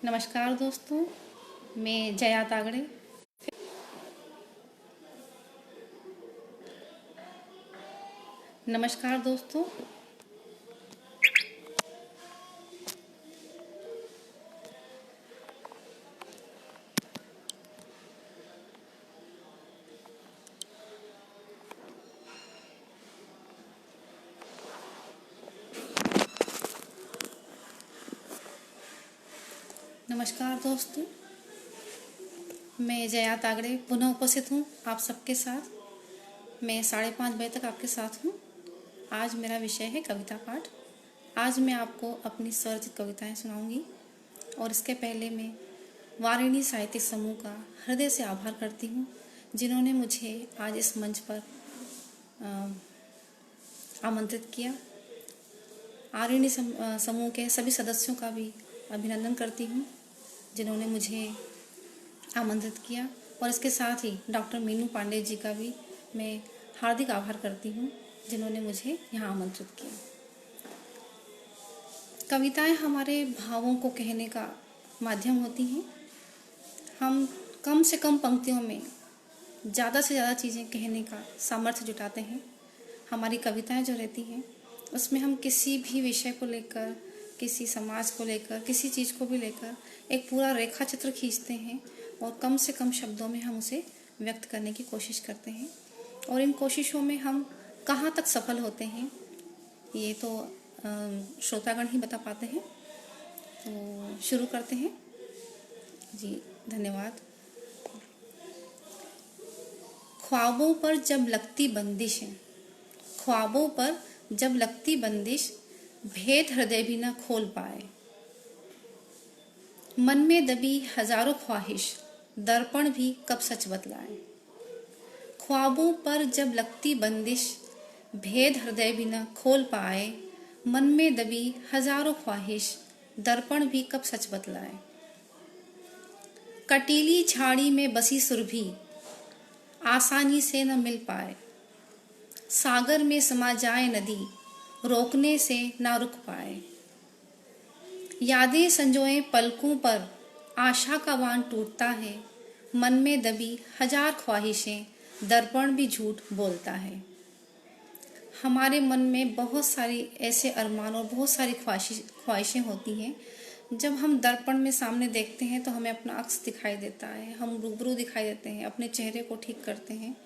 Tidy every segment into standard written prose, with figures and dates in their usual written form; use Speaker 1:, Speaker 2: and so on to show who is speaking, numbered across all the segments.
Speaker 1: नमस्कार दोस्तों, मैं जया तागड़े। नमस्कार दोस्तों। नमस्कार दोस्तों, मैं जया तागड़े पुनः उपस्थित हूँ आप सबके साथ। मैं 5:30 बजे तक आपके साथ हूँ। आज मेरा विषय है कविता पाठ। आज मैं आपको अपनी स्वरचित कविताएं सुनाऊंगी और इसके पहले मैं वारिणी साहित्यिक समूह का हृदय से आभार करती हूँ, जिन्होंने मुझे आज इस मंच पर आमंत्रित किया। वारिणी समूह के सभी सदस्यों का भी अभिनंदन करती हूँ, जिन्होंने मुझे आमंत्रित किया, और इसके साथ ही डॉक्टर मीनू पांडे जी का भी मैं हार्दिक आभार करती हूँ, जिन्होंने मुझे यहाँ आमंत्रित किया। कविताएं हमारे भावों को कहने का माध्यम होती हैं। हम कम से कम पंक्तियों में ज़्यादा से ज़्यादा चीज़ें कहने का सामर्थ्य जुटाते हैं। हमारी कविताएं जो रहती हैं उसमें हम किसी भी विषय को लेकर, किसी समाज को लेकर, किसी चीज़ को भी लेकर एक पूरा रेखा चित्र खींचते हैं और कम से कम शब्दों में हम उसे व्यक्त करने की कोशिश करते हैं। और इन कोशिशों में हम कहाँ तक सफल होते हैं ये तो श्रोतागण ही बता पाते हैं। तो शुरू करते हैं जी। धन्यवाद। ख्वाबों पर जब लगती बंदिश है, ख्वाबों पर जब लगती बंदिश, भेद हृदय भी न खोल पाए। मन में दबी हजारों ख्वाहिश, दर्पण भी कब सच बतलाए। ख्वाबों पर जब लगती बंदिश, भेद हृदय भी न खोल पाए। मन में दबी हजारों ख्वाहिश, दर्पण भी कब सच बतलाए। कटीली झाड़ी में बसी सुरभि, आसानी से न मिल पाए। सागर में समा जाए नदी, रोकने से ना रुक पाए। यादें संजोए पलकों पर, आशा का बांध टूटता है। मन में दबी हजार ख्वाहिशें, दर्पण भी झूठ बोलता है। हमारे मन में बहुत सारी ऐसे अरमान और बहुत सारी ख्वाहिशें होती हैं। जब हम दर्पण में सामने देखते हैं तो हमें अपना अक्स दिखाई देता है, हम रूबरू दिखाई देते हैं, अपने चेहरे को ठीक करते हैं,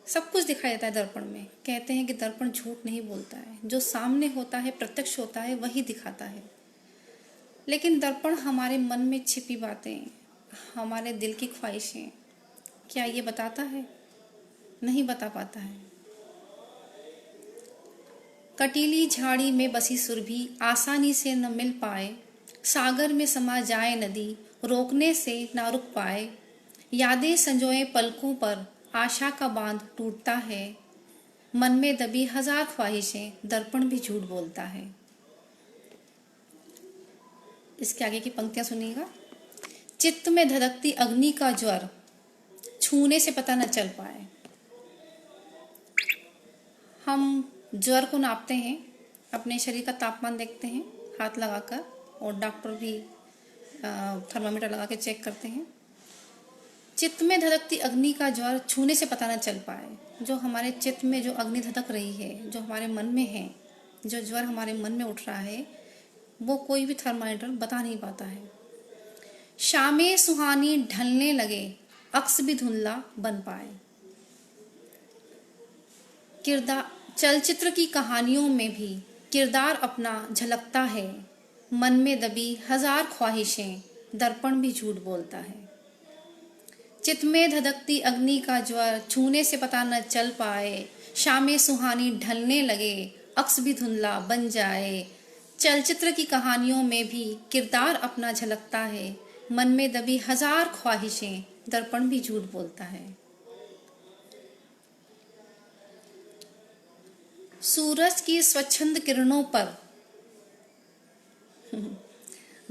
Speaker 1: सब कुछ दिखाई देता है दर्पण में। कहते हैं कि दर्पण झूठ नहीं बोलता है, जो सामने होता है, प्रत्यक्ष होता है, वही दिखाता है। लेकिन दर्पण हमारे मन में छिपी बातें, हमारे दिल की ख्वाहिशें, क्या ये बताता है? नहीं बता पाता है। कटीली झाड़ी में बसी सुरभि, आसानी से न मिल पाए। सागर में समा जाए नदी, रोकने से ना रुक पाए। यादें संजोए पलकों पर, आशा का बांध टूटता है। मन में दबी हजार ख्वाहिशें, दर्पण भी झूठ बोलता है। इसके आगे की पंक्तियां सुनिएगा। चित्त में धधकती अग्नि का ज्वर, छूने से पता न चल पाए। हम ज्वर को नापते हैं, अपने शरीर का तापमान देखते हैं हाथ लगाकर, और डॉक्टर भी थर्मामीटर लगा के चेक करते हैं। चित्त में धधकती अग्नि का ज्वर, छूने से पता न चल पाए। जो हमारे चित्त में जो अग्नि धधक रही है, जो हमारे मन में है, जो ज्वर हमारे मन में उठ रहा है, वो कोई भी थर्मामीटर बता नहीं पाता है। शामें सुहानी ढलने लगे, अक्स भी धुंधला बन पाए। किरदार चलचित्र की कहानियों में भी किरदार अपना झलकता है। मन में दबी हजार ख्वाहिशें, दर्पण भी झूठ बोलता है। चित्त में धधकती अग्नि का ज्वर, छूने से पता न चल पाए। शामें सुहानी ढलने लगे, अक्स भी धुंधला बन जाए। चलचित्र की कहानियों में भी किरदार अपना झलकता है। मन में दबी हजार ख्वाहिशें, दर्पण भी झूठ बोलता है। सूरज की स्वच्छंद किरणों पर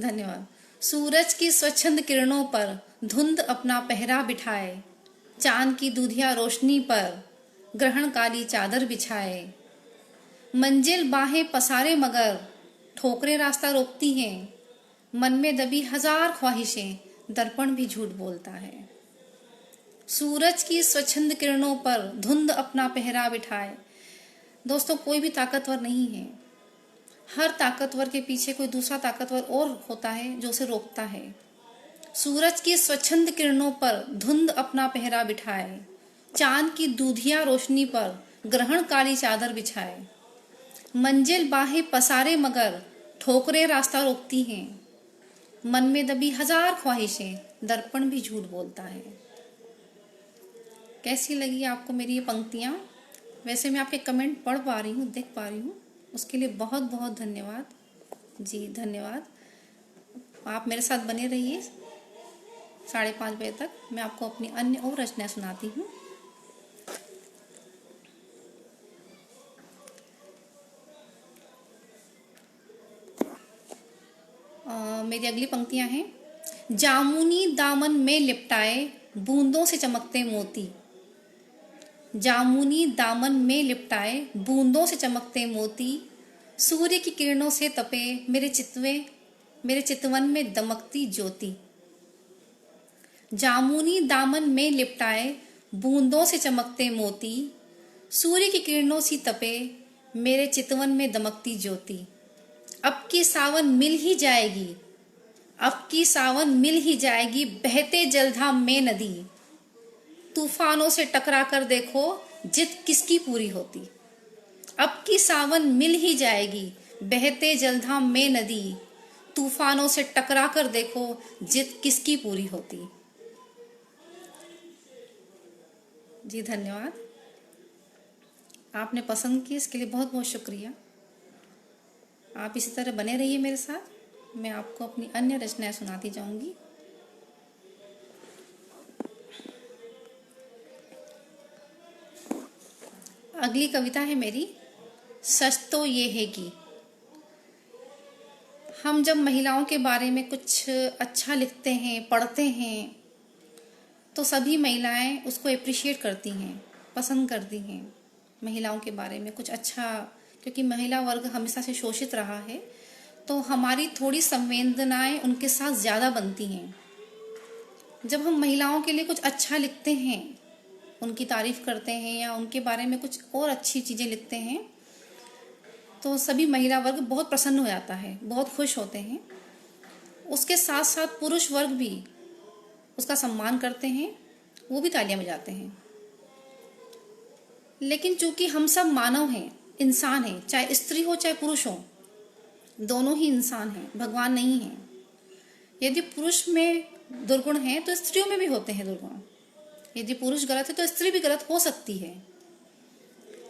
Speaker 1: धन्यवाद। सूरज की स्वच्छंद किरणों पर धुंध अपना पहरा बिठाए। चांद की दूधिया रोशनी पर ग्रहण काली चादर बिछाए। मंजिल बाहें पसारे मगर ठोकरें रास्ता रोकती हैं। मन में दबी हजार ख्वाहिशें, दर्पण भी झूठ बोलता है। सूरज की स्वच्छंद किरणों पर धुंध अपना पहरा बिठाए। दोस्तों, कोई भी ताकतवर नहीं है। हर ताकतवर के पीछे कोई दूसरा ताकतवर और होता है जो उसे रोकता है। सूरज की स्वच्छंद किरणों पर धुंध अपना पहरा बिठाए, चांद की दूधिया रोशनी पर ग्रहण काली चादर बिछाए। मंजिल बाहें पसारे मगर ठोकरें रास्ता रोकती हैं। मन में दबी हजार ख्वाहिशें, दर्पण भी झूठ बोलता है। कैसी लगी आपको मेरी ये पंक्तियाँ? वैसे मैं आपके कमेंट पढ़ पा रही हूँ, देख पा रही हूँ, उसके लिए बहुत बहुत धन्यवाद जी, धन्यवाद। आप मेरे साथ बने रहिए 5:30 बजे तक। मैं आपको अपनी अन्य और रचनाएं सुनाती हूँ। मेरी अगली पंक्तियाँ हैं। जामुनी दामन में लिपटाए बूंदों से चमकते मोती। जामुनी दामन में लिपटाए बूंदों से चमकते मोती, सूर्य की किरणों से तपे मेरे चितवन में दमकती ज्योति। जामुनी दामन में लिपटाए बूंदों से चमकते मोती, सूर्य की किरणों से तपे मेरे चितवन में दमकती ज्योति। अब की सावन मिल ही जाएगी, अब की सावन मिल ही जाएगी, बहते जलधाम में नदी। तूफानों से टकरा कर देखो जिद किसकी पूरी होती। अब की सावन मिल ही जाएगी, बहते जलधाम में नदी। तूफानों से टकरा कर देखो जिद किसकी पूरी होती। जी, धन्यवाद। आपने पसंद की, इसके लिए बहुत बहुत शुक्रिया। आप इसी तरह बने रहिए मेरे साथ। मैं आपको अपनी अन्य रचनाएं सुनाती जाऊंगी। अगली कविता है मेरी, सच तो ये है कि। हम जब महिलाओं के बारे में कुछ अच्छा लिखते हैं, पढ़ते हैं, तो सभी महिलाएं उसको एप्रिशिएट करती हैं, पसंद करती हैं महिलाओं के बारे में कुछ अच्छा। क्योंकि महिला वर्ग हमेशा से शोषित रहा है, तो हमारी थोड़ी संवेदनाएं उनके साथ ज़्यादा बनती हैं। जब हम महिलाओं के लिए कुछ अच्छा लिखते हैं, उनकी तारीफ करते हैं या उनके बारे में कुछ और अच्छी चीज़ें लिखते हैं, तो सभी महिला वर्ग बहुत प्रसन्न हो जाता है, बहुत खुश होते हैं। उसके साथ साथ पुरुष वर्ग भी उसका सम्मान करते हैं, वो भी तालियां बजाते हैं। लेकिन चूंकि हम सब मानव हैं, इंसान हैं, चाहे स्त्री हो चाहे पुरुष हो, दोनों ही इंसान हैं, भगवान नहीं हैं। यदि पुरुष में दुर्गुण हैं तो स्त्रियों में भी होते हैं दुर्गुण। यदि पुरुष गलत है तो स्त्री भी गलत हो सकती है।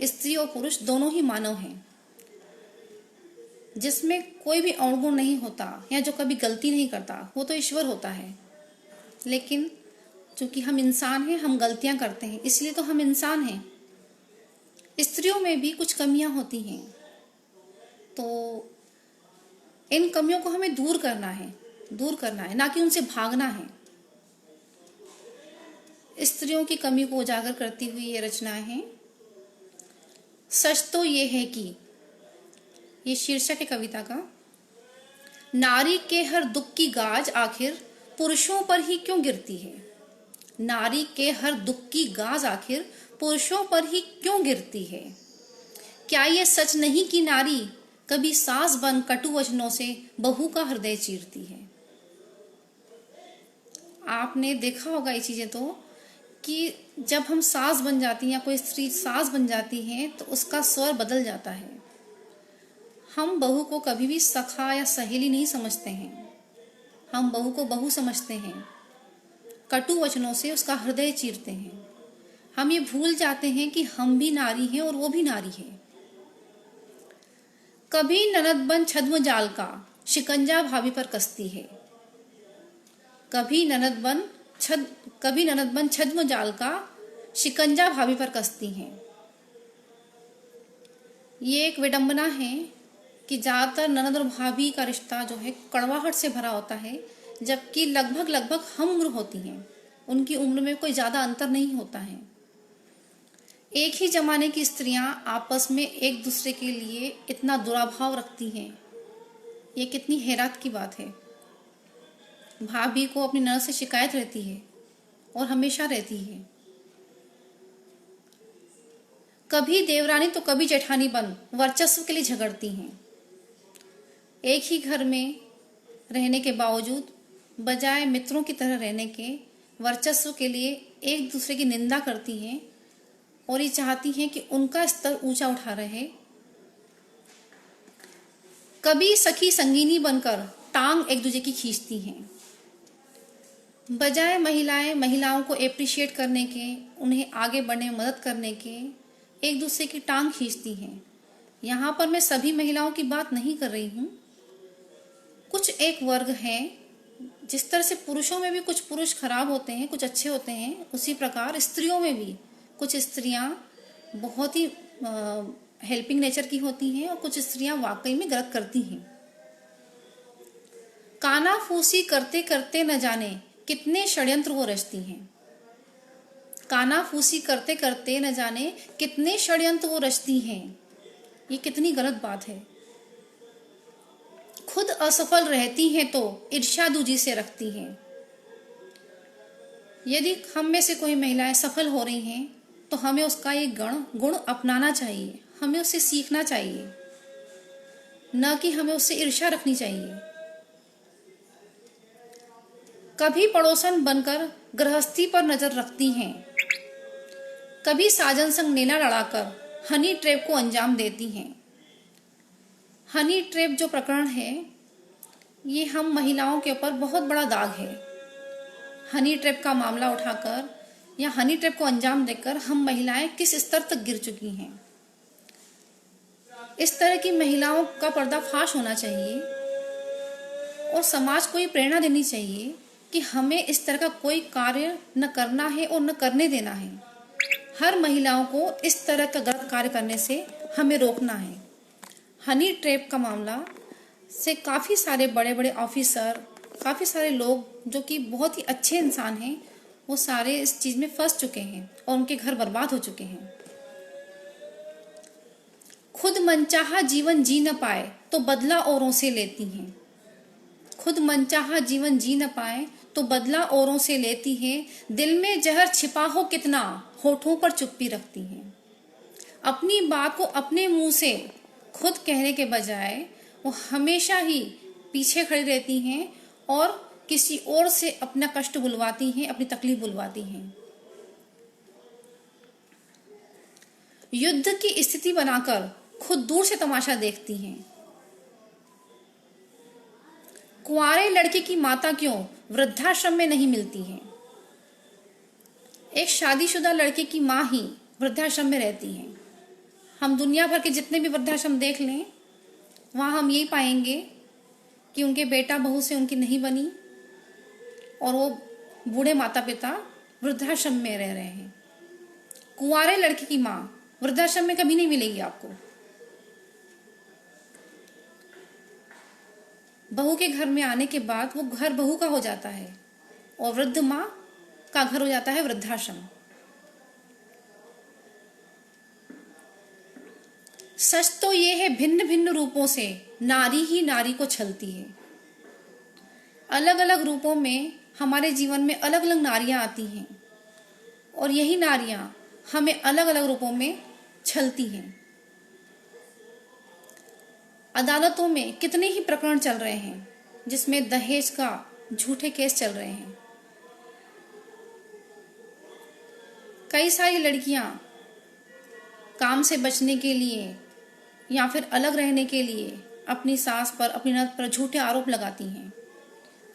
Speaker 1: स्त्री और पुरुष दोनों ही मानव हैं, जिसमें कोई भी अवगुण नहीं होता या जो कभी गलती नहीं करता, वो तो ईश्वर होता है। लेकिन चूंकि हम इंसान हैं, हम गलतियां करते हैं, इसलिए तो हम इंसान हैं। स्त्रियों में भी कुछ कमियां होती हैं, तो इन कमियों को हमें दूर करना है, ना कि उनसे भागना है। स्त्रियों की कमी को उजागर करती हुई ये रचनाएं हैं। सच तो ये है कि, ये शीर्षक है कविता का। नारी के हर दुख की गाज आखिर पुरुषों पर ही क्यों गिरती है। नारी के हर दुख की गाज आखिर पुरुषों पर ही क्यों गिरती है। क्या ये सच नहीं कि नारी कभी सास बन कटु वचनों से बहू का हृदय चीरती है। आपने देखा होगा ये चीजें तो, कि जब हम सास बन जाती हैं या कोई स्त्री सास बन जाती है तो उसका स्वर बदल जाता है। हम बहू को कभी भी सखा या सहेली नहीं समझते हैं, हम बहू को बहू समझते हैं। कटु वचनों से उसका हृदय चीरते हैं। हम ये भूल जाते हैं कि हम भी नारी हैं और वो भी नारी है। कभी ननद बन छद्म जाल का शिकंजा भाभी पर कसती है। कभी ननद बन छद्म जाल का शिकंजा भाभी पर कसती हैं। ये एक विडंबना है कि ज़्यादातर ननद और भाभी का रिश्ता जो है कड़वाहट से भरा होता है, जबकि लगभग हम उम्र होती हैं, उनकी उम्र में कोई ज़्यादा अंतर नहीं होता है। एक ही जमाने की स्त्रियां आपस में एक दूसरे के लिए इतना दुराभाव रखती हैं, ये कितनी हैरत की बात है। भाभी को अपनी ननद से शिकायत रहती है और हमेशा रहती है। कभी देवरानी तो कभी जेठानी बन वर्चस्व के लिए झगड़ती हैं। एक ही घर में रहने के बावजूद बजाय मित्रों की तरह रहने के वर्चस्व के लिए एक दूसरे की निंदा करती हैं और ये चाहती हैं कि उनका स्तर ऊंचा उठा रहे। कभी सखी संगीनी बनकर टांग एक दूसरे की खींचती हैं। बजाय महिलाओं को एप्रिशिएट करने के, उन्हें आगे बढ़ने में मदद करने के, एक दूसरे की टांग खींचती हैं। यहाँ पर मैं सभी महिलाओं की बात नहीं कर रही हूँ। कुछ एक वर्ग है, जिस तरह से पुरुषों में भी कुछ पुरुष खराब होते हैं, कुछ अच्छे होते हैं, उसी प्रकार स्त्रियों में भी कुछ स्त्रियां बहुत ही हेल्पिंग नेचर की होती हैं और कुछ स्त्रियां वाकई में गलत करती हैं। कानाफूसी करते करते न जाने कितने षड्यंत्र वो रचती हैं। कानाफूसी करते करते न जाने कितने षड्यंत्र वो रचती हैं। ये कितनी गलत बात है। खुद असफल रहती हैं तो ईर्ष्या-दूजी से रखती हैं। यदि हम में से कोई महिलाएं सफल हो रही हैं तो हमें उसका ये गुण अपनाना चाहिए, हमें उससे सीखना चाहिए, न कि हमें उससे ईर्ष्या रखनी चाहिए। कभी पड़ोसन बनकर गृहस्थी पर नजर रखती हैं, कभी साजन संग नेला लड़ाकर हनी ट्रैप को अंजाम देती हैं। हनी ट्रैप जो प्रकरण है, ये हम महिलाओं के ऊपर बहुत बड़ा दाग है। हनी ट्रैप का मामला उठाकर या हनी ट्रैप को अंजाम देकर हम महिलाएं किस स्तर तक गिर चुकी हैं। इस तरह की महिलाओं का पर्दाफाश होना चाहिए और समाज को ये प्रेरणा देनी चाहिए कि हमें इस तरह का कोई कार्य न करना है और न करने देना है। हर महिलाओं को इस तरह का गलत कार्य करने से हमें रोकना है। हनी ट्रैप का मामला से काफ़ी सारे बड़े बड़े ऑफिसर, काफ़ी सारे लोग जो कि बहुत ही अच्छे इंसान हैं, वो सारे इस चीज़ में फंस चुके हैं और उनके घर बर्बाद हो चुके हैं। खुद मनचाहा जीवन जी न पाए तो बदला औरों से लेती हैं। खुद मनचाहा जीवन जी न पाए तो बदला औरों से लेती हैं। दिल में जहर छिपा हो कितना, होठों पर चुप्पी रखती हैं। अपनी बात को अपने मुंह से खुद कहने के बजाय वो हमेशा ही पीछे खड़ी रहती हैं और किसी और से अपना कष्ट बुलवाती हैं, अपनी तकलीफ बुलवाती हैं। युद्ध की स्थिति बनाकर खुद दूर से तमाशा देखती हैं। कुंवारे लड़के की माता क्यों वृद्धाश्रम में नहीं मिलती है। एक शादीशुदा लड़के की माँ ही वृद्धाश्रम में रहती है। हम दुनिया भर के जितने भी वृद्धाश्रम देख लें, वहाँ हम यही पाएंगे कि उनके बेटा बहू से उनकी नहीं बनी और वो बूढ़े माता पिता वृद्धाश्रम में रह रहे हैं। कुंवारे लड़के की माँ वृद्धाश्रम में कभी नहीं मिलेगी आपको। बहू के घर में आने के बाद वो घर बहू का हो जाता है और वृद्ध माँ का घर हो जाता है वृद्धाश्रम। सच तो ये है, भिन्न भिन्न रूपों से नारी ही नारी को छलती है। अलग अलग रूपों में हमारे जीवन में अलग अलग नारियां आती हैं और यही नारियां हमें अलग अलग रूपों में छलती हैं। अदालतों में कितने ही प्रकरण चल रहे हैं जिसमें दहेज का झूठे केस चल रहे हैं। कई सारी लड़कियां काम से बचने के लिए या फिर अलग रहने के लिए अपनी सास पर, अपनी ननद पर झूठे आरोप लगाती हैं।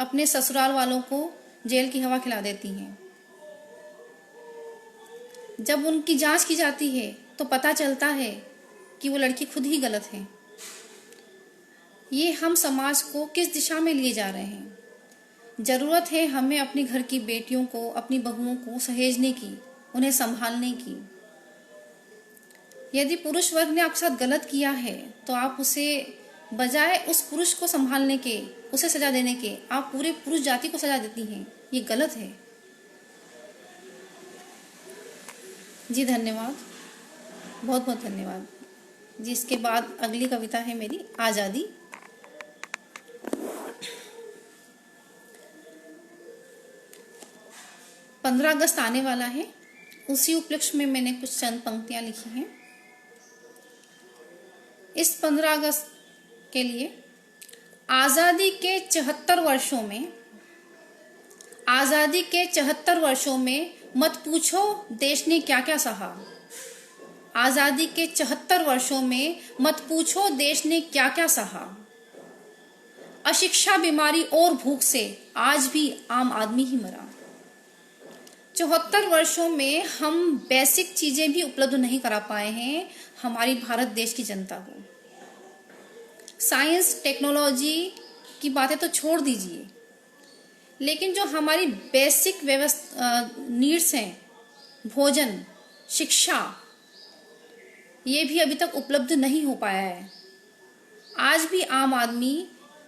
Speaker 1: अपने ससुराल वालों को जेल की हवा खिला देती हैं। जब उनकी जांच की जाती है तो पता चलता है कि वो लड़की खुद ही गलत है। ये हम समाज को किस दिशा में लिए जा रहे हैं। जरूरत है हमें अपने घर की बेटियों को, अपनी बहुओं को सहेजने की, उन्हें संभालने की। यदि पुरुष वर्ग ने आपके साथ गलत किया है तो आप उसे, बजाय उस पुरुष को संभालने के, उसे सजा देने के, आप पूरे पुरुष जाति को सजा देती हैं। ये गलत है। जी धन्यवाद, बहुत बहुत धन्यवाद जी। इसके बाद अगली कविता है मेरी आज़ादी। 15 अगस्त आने वाला है, उसी उपलक्ष्य में मैंने कुछ चंद पंक्तियां लिखी हैं। इस 15 अगस्त के लिए आज़ादी के 74 वर्षों में मत पूछो देश ने क्या क्या सहा। आज़ादी के 74 वर्षों में मत पूछो देश ने क्या क्या सहा। अशिक्षा, बीमारी और भूख से आज भी आम आदमी ही मरा। 74 वर्षों में हम बेसिक चीजें भी उपलब्ध नहीं करा पाए हैं हमारी भारत देश की जनता को। साइंस टेक्नोलॉजी की बातें तो छोड़ दीजिए, लेकिन जो हमारी बेसिक नीड्स हैं, भोजन, शिक्षा, ये भी अभी तक उपलब्ध नहीं हो पाया है। आज भी आम आदमी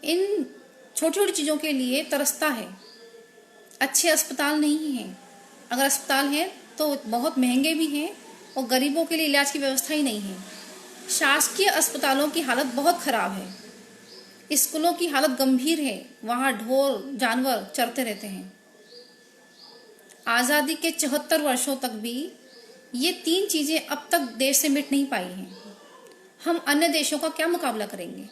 Speaker 1: इन छोटी छोटी चीज़ों के लिए तरसता है। अच्छे अस्पताल नहीं हैं, अगर अस्पताल हैं तो बहुत महंगे भी हैं और गरीबों के लिए इलाज की व्यवस्था ही नहीं है। शासकीय अस्पतालों की हालत बहुत खराब है। स्कूलों की हालत गंभीर है, वहाँ ढोर जानवर चरते रहते हैं। आज़ादी के 74 वर्षों तक भी ये 3 चीज़ें अब तक देश से मिट नहीं पाई हैं। हम अन्य देशों का क्या मुकाबला करेंगे?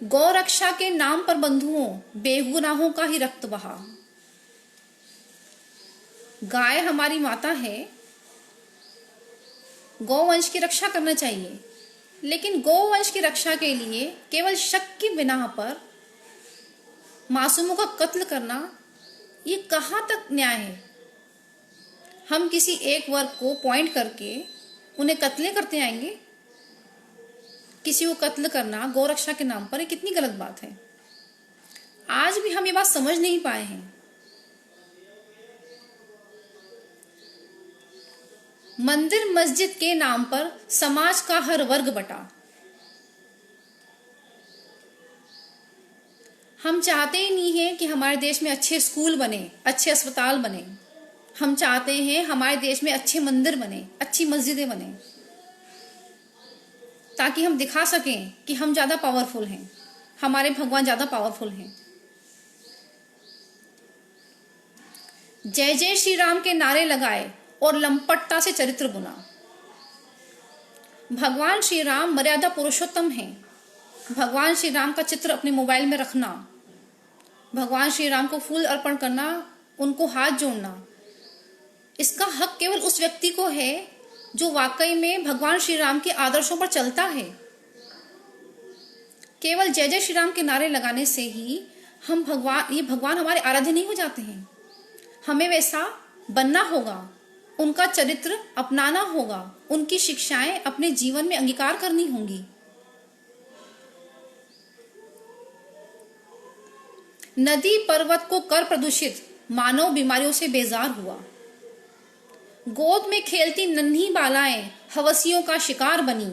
Speaker 1: गौ रक्षा के नाम पर बंधुओं बेगुनाहों का ही रक्त बहा। गाय हमारी माता है, गौवंश की रक्षा करना चाहिए, लेकिन गौवंश की रक्षा के लिए केवल शक की बिना पर मासूमों का कत्ल करना, ये कहाँ तक न्याय है? हम किसी एक वर्ग को पॉइंट करके उन्हें कत्ले करते आएंगे। किसी को कत्ल करना गौ रक्षा के नाम पर, ये कितनी गलत बात है। आज भी हम ये बात समझ नहीं पाए हैं। मंदिर मस्जिद के नाम पर समाज का हर वर्ग बटा। हम चाहते ही नहीं है कि हमारे देश में अच्छे स्कूल बने, अच्छे अस्पताल बने। हम चाहते हैं हमारे देश में अच्छे मंदिर बने, अच्छी मस्जिदें बने, ताकि हम दिखा सकें कि हम ज्यादा पावरफुल हैं, हमारे भगवान ज्यादा पावरफुल हैं। जय जय श्री राम के नारे लगाए और लंपटता से चरित्र बुना। भगवान श्री राम मर्यादा पुरुषोत्तम हैं। भगवान श्री राम का चित्र अपने मोबाइल में रखना, भगवान श्री राम को फूल अर्पण करना, उनको हाथ जोड़ना, इसका हक केवल उस व्यक्ति को है जो वाकई में भगवान श्री राम के आदर्शों पर चलता है। केवल जय जय श्री राम के नारे लगाने से ही हम भगवान हमारे आराध्य नहीं हो जाते हैं। हमें वैसा बनना होगा, उनका चरित्र अपनाना होगा, उनकी शिक्षाएं अपने जीवन में अंगीकार करनी होंगी। नदी पर्वत को कर प्रदूषित, मानव बीमारियों से बेजार हुआ। गोद में खेलती नन्ही बालाएं हवसियों का शिकार बनी।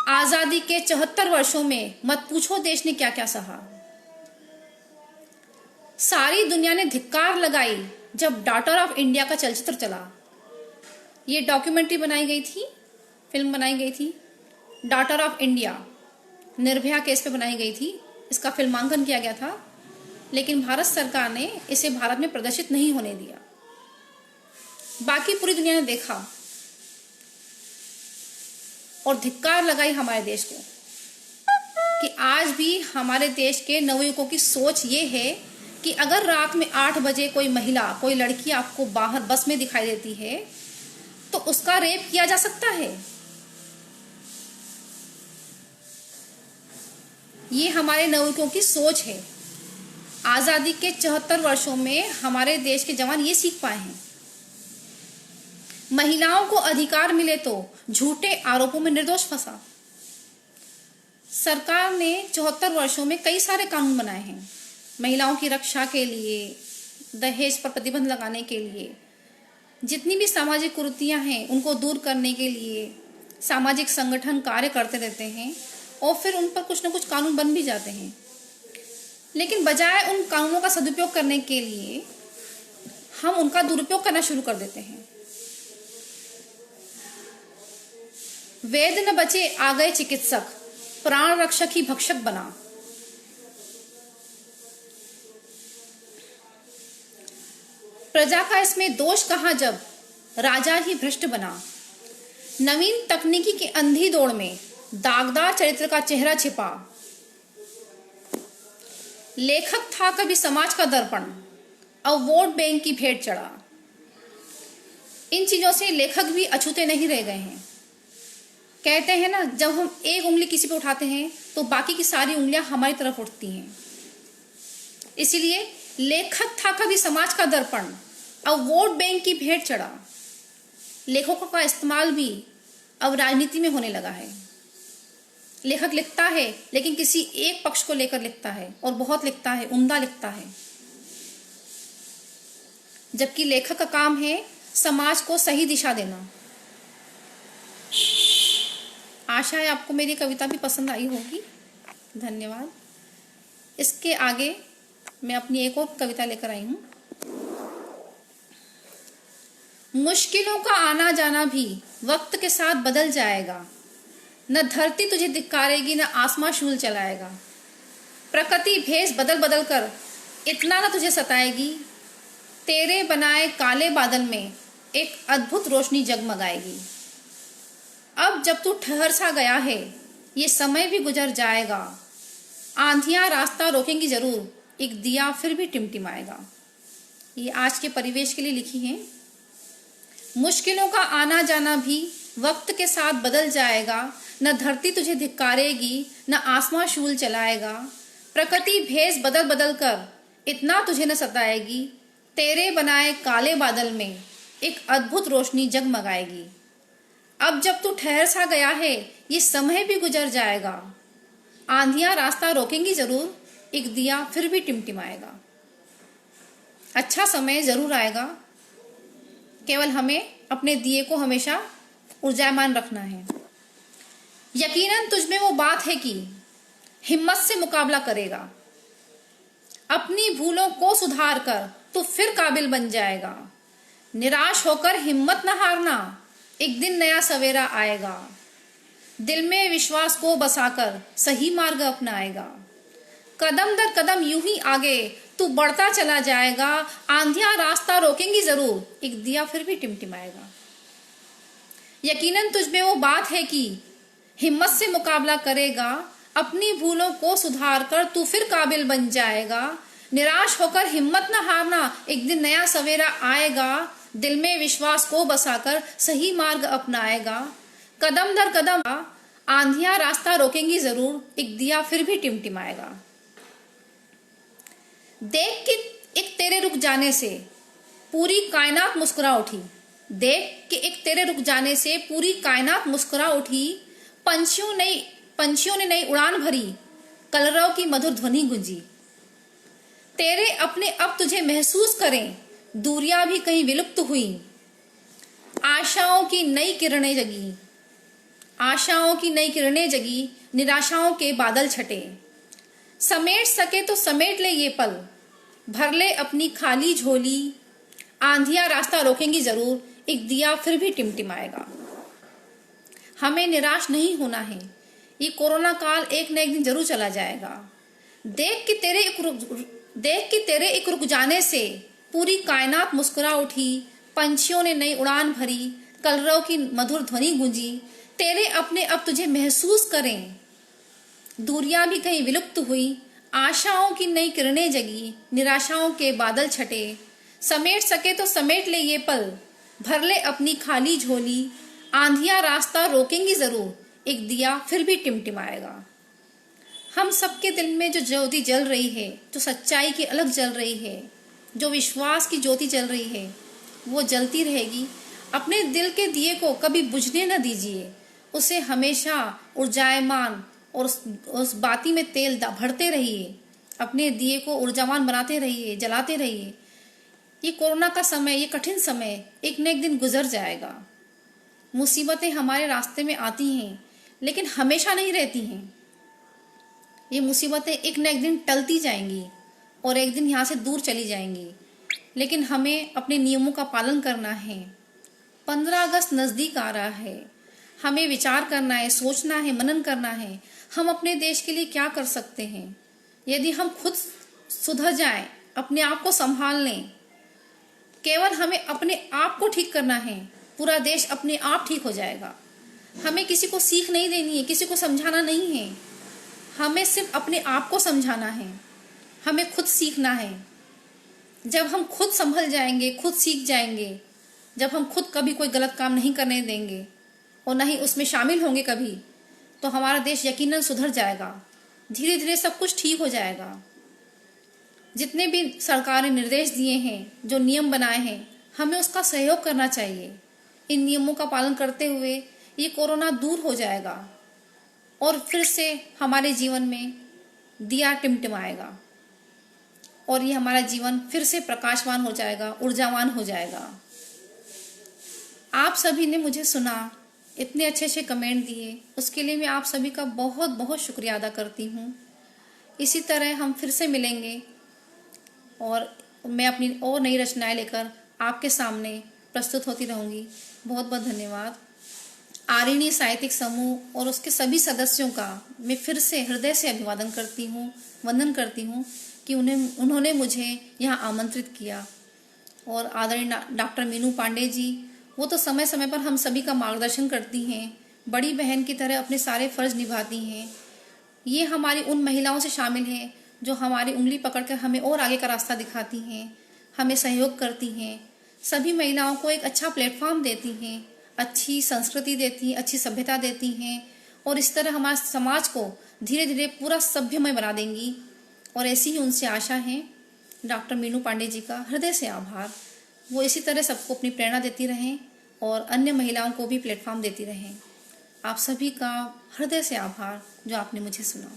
Speaker 1: आजादी के 74 वर्षों में मत पूछो देश ने क्या क्या सहा। सारी दुनिया ने धिक्कार लगाई जब डॉटर ऑफ इंडिया का चलचित्र चला। ये डॉक्यूमेंट्री बनाई गई थी, फिल्म बनाई गई थी, daughter of India, Nirbhaya case पे बनाई गई थी। इसका फिल्मांकन किया गया था, लेकिन भारत सरकार ने इसे भारत में प्रदर्शित नहीं होने दिया। बाकी पूरी दुनिया ने देखा और धिक्कार लगाई हमारे देश को कि आज भी हमारे देश के नवयुवकों की सोच ये है कि अगर रात में 8 बजे कोई महिला, कोई लड़की आपको बाहर बस में दिखाई देती है तो उसका रेप किया जा सकता है। ये हमारे नवयुवकों की सोच है। आजादी के 74 वर्षों में हमारे देश के जवान ये सीख पाए हैं। महिलाओं को अधिकार मिले तो झूठे आरोपों में निर्दोष फंसा। सरकार ने 74 वर्षों में कई सारे कानून बनाए हैं महिलाओं की रक्षा के लिए, दहेज पर प्रतिबंध लगाने के लिए, जितनी भी सामाजिक कुरीतियां हैं उनको दूर करने के लिए सामाजिक संगठन कार्य करते रहते हैं और फिर उन पर कुछ न कुछ कानून बन भी जाते हैं। लेकिन बजाय उन कानूनों का सदुपयोग करने के लिए हम उनका दुरुपयोग करना शुरू कर देते हैं। वैद्य न बचे आ गए चिकित्सक, प्राण रक्षक ही भक्षक बना। प्रजा का इसमें दोष कहाँ जब राजा ही भ्रष्ट बना। नवीन तकनीकी की अंधी दौड़ में दागदार चरित्र का चेहरा छिपा। लेखक था कभी समाज का दर्पण, अब वोट बैंक की भेंट चढ़ा। इन चीजों से लेखक भी अछूते नहीं रह गए हैं। कहते हैं ना, जब हम एक उंगली किसी पे उठाते हैं तो बाकी की सारी उंगलियां हमारी तरफ उठती हैं। इसीलिए लेखक था कभी समाज का दर्पण, अब वोट बैंक की भेंट चढ़ा। लेखकों का इस्तेमाल भी अब राजनीति में होने लगा है। लेखक लिखता है लेकिन किसी एक पक्ष को लेकर लिखता है और बहुत लिखता है, उम्दा लिखता है, जबकि लेखक का काम है समाज को सही दिशा देना। आशा है आपको मेरी कविता भी पसंद आई होगी। धन्यवाद। इसके आगे मैं अपनी एक और कविता लेकर आई हूँ। मुश्किलों का आना जाना भी वक्त के साथ बदल जाएगा, न धरती तुझे धिक्कारेगी न आसमां शूल चलाएगा। प्रकृति भेष बदल बदल कर इतना न तुझे सताएगी, तेरे बनाए काले बादल में एक अद्भुत रोशनी जगमगाएगी। अब जब तू ठहर सा गया है ये समय भी गुजर जाएगा, आंधियां रास्ता रोकेंगी जरूर, एक दिया फिर भी टिमटिमाएगा। ये आज के परिवेश के लिए लिखी है। मुश्किलों का आना जाना भी वक्त के साथ बदल जाएगा, न धरती तुझे धिक्कारेगी न आसमां शूल चलाएगा। प्रकृति भेष बदल बदल कर इतना तुझे न सताएगी, तेरे बनाए काले बादल में एक अद्भुत रोशनी जगमगाएगी। अब जब तू ठहर सा गया है ये समय भी गुजर जाएगा, आंधियां रास्ता रोकेंगी जरूर, एक दिया फिर भी टिमटिमाएगा। अच्छा समय जरूर आएगा, केवल हमें अपने दिए को हमेशा ऊर्जावान रखना है। यकीनन तुझमें वो बात है कि हिम्मत से मुकाबला करेगा, अपनी भूलों को सुधार कर तू फिर काबिल बन जाएगा। निराश होकर हिम्मत न हारना, एक दिन नया सवेरा आएगा। दिल में विश्वास को बसाकर सही मार्ग अपनाएगा। कदम दर कदम यूं ही आगे तू बढ़ता चला जाएगा, आंधियां रास्ता रोकेंगी जरूर, एक दिया फिर भी टिमटिमाएगा। यकीनन तुझमें वो बात है कि हिम्मत से मुकाबला करेगा, अपनी भूलों को सुधार कर तू फिर काबिल बन जाएगा। निराश होकर हिम्मत न हारना, एक दिन नया सवेरा आएगा। दिल में विश्वास को बसाकर सही मार्ग अपनाएगा। कदम दर कदम आंधियां रास्ता रोकेंगी जरूर, एक दिया फिर भी टिमटिमाएगा। देख कि एक तेरे रुक जाने से पूरी कायनात मुस्कुरा उठी, देख कि एक तेरे रुक जाने से पूरी कायनात मुस्कुरा उठी। पंछियों ने नई उड़ान भरी, कलरव की मधुर ध्वनि गूंजी। तेरे अपने अब तुझे महसूस करें, दूरियां भी कहीं विलुप्त हुई। आशाओं की नई किरणें जगी, आशाओं की नई किरणें जगी, निराशाओं के बादल छटे। समेट सके तो समेट ले ये पल, भर ले अपनी खाली झोली। आंधियां रास्ता रोकेंगी जरूर, एक दिया फिर भी टिमटिमाएगा। हमें निराश नहीं होना है, ये कोरोना काल एक न एक दिन जरूर चला जाएगा। देख कि तेरे एक रुक जाने से पूरी कायनात मुस्कुरा उठी। पंछियों ने नई उड़ान भरी, कलरव की मधुर ध्वनि गूंजी। तेरे अपने अब तुझे महसूस करें, दूरियां भी कहीं विलुप्त हुई। आशाओं की नई किरणें जगी, निराशाओं के बादल छटे। समेट सके तो समेट ले ये पल, भर ले अपनी खाली झोली। आंधियां रास्ता रोकेंगी जरूर, एक दिया फिर भी टिमटिमाएगा। हम सबके दिल में जो ज्योति जल रही है, जो सच्चाई की अलग जल रही है, जो विश्वास की ज्योति जल रही है, वो जलती रहेगी। अपने दिल के दिए को कभी बुझने न दीजिए, उसे हमेशा ऊर्जावान और उस बाती में तेल भरते रहिए। अपने दिए को ऊर्जावान बनाते रहिए, जलाते रहिए। ये कोरोना का समय, ये कठिन समय एक न एक दिन गुजर जाएगा। मुसीबतें हमारे रास्ते में आती हैं लेकिन हमेशा नहीं रहती हैं। ये मुसीबतें एक न एक दिन टलती जाएंगी और एक दिन यहाँ से दूर चली जाएंगी, लेकिन हमें अपने नियमों का पालन करना है। 15 अगस्त नज़दीक आ रहा है, हमें विचार करना है, सोचना है, मनन करना है। हम अपने देश के लिए क्या कर सकते हैं? यदि हम खुद सुधर जाएं, अपने आप को संभाल लें, केवल हमें अपने आप को ठीक करना है, पूरा देश अपने आप ठीक हो जाएगा। हमें किसी को सीख नहीं देनी है, किसी को समझाना नहीं है, हमें सिर्फ अपने आप को समझाना है, हमें खुद सीखना है। जब हम खुद संभल जाएंगे, खुद सीख जाएंगे, जब हम खुद कभी कोई गलत काम नहीं करने देंगे और न ही उसमें शामिल होंगे कभी, तो हमारा देश यकीनन सुधर जाएगा। धीरे धीरे सब कुछ ठीक हो जाएगा। जितने भी सरकार ने निर्देश दिए हैं, जो नियम बनाए हैं, हमें उसका सहयोग करना चाहिए। इन नियमों का पालन करते हुए ये कोरोना दूर हो जाएगा और फिर से हमारे जीवन में दिया टिमटिमाएगा और ये हमारा जीवन फिर से प्रकाशवान हो जाएगा, ऊर्जावान हो जाएगा। आप सभी ने मुझे सुना, इतने अच्छे अच्छे कमेंट दिए, उसके लिए मैं आप सभी का बहुत बहुत शुक्रिया अदा करती हूँ। इसी तरह हम फिर से मिलेंगे और मैं अपनी और नई रचनाएं लेकर आपके सामने प्रस्तुत होती रहूँगी। बहुत बहुत धन्यवाद। आरिणी साहित्यिक समूह और उसके सभी सदस्यों का मैं फिर से हृदय से अभिवादन करती हूँ, वंदन करती हूँ कि उन्होंने मुझे यहाँ आमंत्रित किया। और आदरणीय डॉक्टर मीनू पांडे जी, वो तो समय समय पर हम सभी का मार्गदर्शन करती हैं, बड़ी बहन की तरह अपने सारे फर्ज निभाती हैं। ये हमारी उन महिलाओं से शामिल हैं जो हमारी उंगली पकड़कर हमें और आगे का रास्ता दिखाती हैं, हमें सहयोग करती हैं, सभी महिलाओं को एक अच्छा प्लेटफॉर्म देती हैं, अच्छी संस्कृति देती हैं, अच्छी सभ्यता देती हैं और इस तरह हमारे समाज को धीरे धीरे पूरा सभ्यमय बना देंगी। और ऐसी ही उनसे आशा है। डॉक्टर मीनू पांडे जी का हृदय से आभार। वो इसी तरह सबको अपनी प्रेरणा देती रहें और अन्य महिलाओं को भी प्लेटफॉर्म देती रहें। आप सभी का हृदय से आभार जो आपने मुझे सुना।